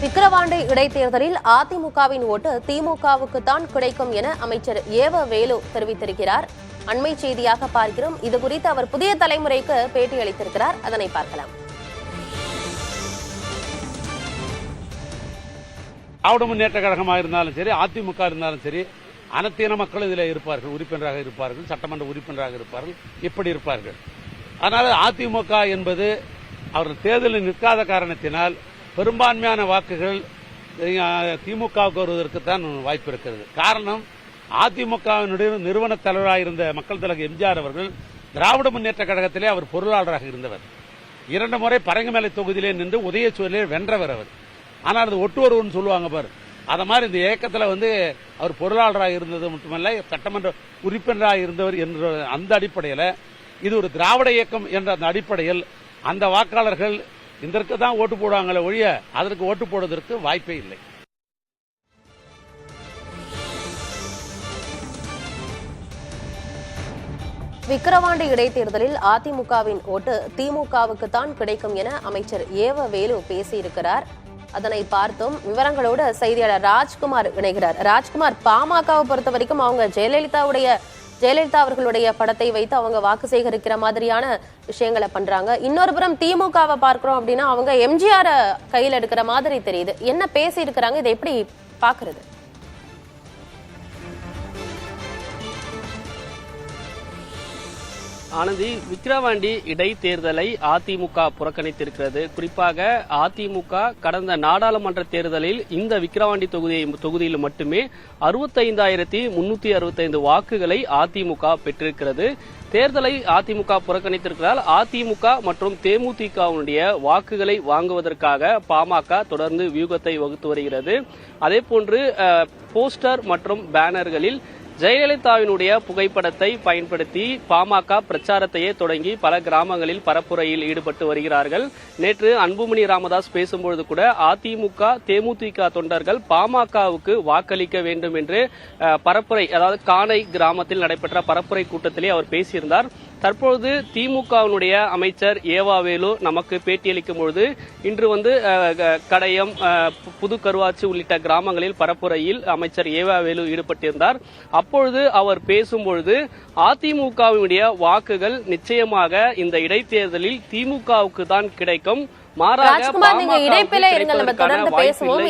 விக்கிரவாண்டி இடைத்தேர்தலில் அதிமுகவின் ஓட்டு திமுகவுக்கு தான் கிடைக்கும் என அமைச்சர் ஏவ வேலு தெரிவித்திருக்கிறார். அண்மை செய்தியாக பார்க்கிறோம். இதுகுறித்து அவர் புதிய தலைமுறைக்கு பேட்டி அளித்திருக்கிறார். அதனை பார்க்கலாம். திராவிட முன்னேற்ற கழகமாக இருந்தாலும் சரி, அதிமுக இருந்தாலும் சரி, அனைத்தின மக்கள் இதில் இருப்பார்கள், உறுப்பினராக இருப்பார்கள், சட்டமன்ற உறுப்பினராக இருப்பார்கள், இப்படி இருப்பார்கள். அதனால் அதிமுக என்பது அவர்கள் தேர்தலில் நிற்காத காரணத்தினால் பெரும்பான்மையான வாக்குகள் திமுகவுக்கு வருவதற்குத்தான் வாய்ப்பு இருக்கிறது. காரணம், அதிமுகவினுடைய நிறுவன தலைவராக இருந்த மக்கள் தலைவர் எம்ஜிஆர் அவர்கள் திராவிட முன்னேற்ற கழகத்திலே அவர் பொருளாளராக இருந்தவர். 2 முறை பரங்கிமலை தொகுதியிலே நின்று உதயசூரிலே வென்றவர் அவர். ஆனால் அது ஒட்டுவருவன்னு சொல்லுவாங்க பாரு, அத மாதிரி இந்த இயக்கத்தில் அவர் பொருளாளராக இருந்தது மட்டுமல்ல, சட்டமன்ற உறுப்பினராக இருந்தவர் என்ற அந்த அடிப்படையில் இது ஒரு திராவிட இயக்கம் என்ற அந்த அடிப்படையில் அந்த வாக்காளர்கள் இதற்கு தான் ஓட்டு போடுவாங்களே ஒழிய அதற்கு ஓட்டு போடுவதற்கு வாய்ப்பே இல்லை. விக்கிரவாண்டி இடைத்தேர்தலில் அதிமுகவின் ஓட்டு திமுகவுக்கு தான் கிடைக்கும் என அமைச்சர் ஏவ வேலு பேசியிருக்கிறார். அதனை பார்த்தோம். விவரங்களோடு செய்தியாளர் ராஜ்குமார் இணைகிறார். ராஜ்குமார், பாமகவை பொறுத்த வரைக்கும் அவங்க ஜெயலலிதா அவர்களுடைய படத்தை வைத்து அவங்க வாக்கு சேகரிக்கிற மாதிரியான விஷயங்களை பண்றாங்க. இன்னொரு புறம் திமுகவை பார்க்கிறோம் அப்படின்னா அவங்க எம்ஜிஆர் கையில் எடுக்கிற மாதிரி தெரியுது. என்ன பேசி இருக்கிறாங்க, இதை எப்படி பாக்குறது? ஆனந்தி, விக்கிரவாண்டி இடைத்தேர்தலை அதிமுக புறக்கணித்திருக்கிறது. குறிப்பாக அதிமுக கடந்த நாடாளுமன்ற தேர்தலில் இந்த விக்கிரவாண்டி தொகுதியில் மட்டுமே 65,365 வாக்குகளை அதிமுக பெற்றிருக்கிறது. தேர்தலை அதிமுக புறக்கணித்திருக்கிறார். அதிமுக மற்றும் தேமுதிகவுடைய வாக்குகளை வாங்குவதற்காக பாமக தொடர்ந்து வியூகத்தை வகுத்து வருகிறது. அதேபோன்று போஸ்டர் மற்றும் பேனர்களில் ஜெயலலிதாவினுடைய புகைப்படத்தை பயன்படுத்தி பாமக பிரச்சாரத்தையே தொடங்கி பல கிராமங்களில் பரப்புரையில் ஈடுபட்டு வருகிறார்கள். நேற்று அன்புமணி ராமதாஸ் பேசும்பொழுது கூட அதிமுக தேமுதிக தொண்டர்கள் பாமகவுக்கு வாக்களிக்க வேண்டும் என்று பரப்புரை, அதாவது காணை கிராமத்தில் நடைபெற்ற பரப்புரை கூட்டத்திலே அவர் பேசியிருந்தார். தற்பொழுது திமுகவினுடைய அமைச்சர் ஏவாவேலு நமக்கு பேட்டியளிக்கும் பொழுது இன்று கடையம், புது கருவாச்சி உள்ளிட்ட கிராமங்களில் பரப்புரையில் அமைச்சர் ஏவாவேலு ஈடுபட்டிருந்தார். அப்பொழுது அவர் பேசும்பொழுது அதிமுகவினுடைய வாக்குகள் நிச்சயமாக இந்த இடைத்தேர்தலில் திமுகவுக்கு தான் கிடைக்கும், மாறாக இடைப்பில இருங்கள், நம்ம தொடர்ந்து பேசுவோம்.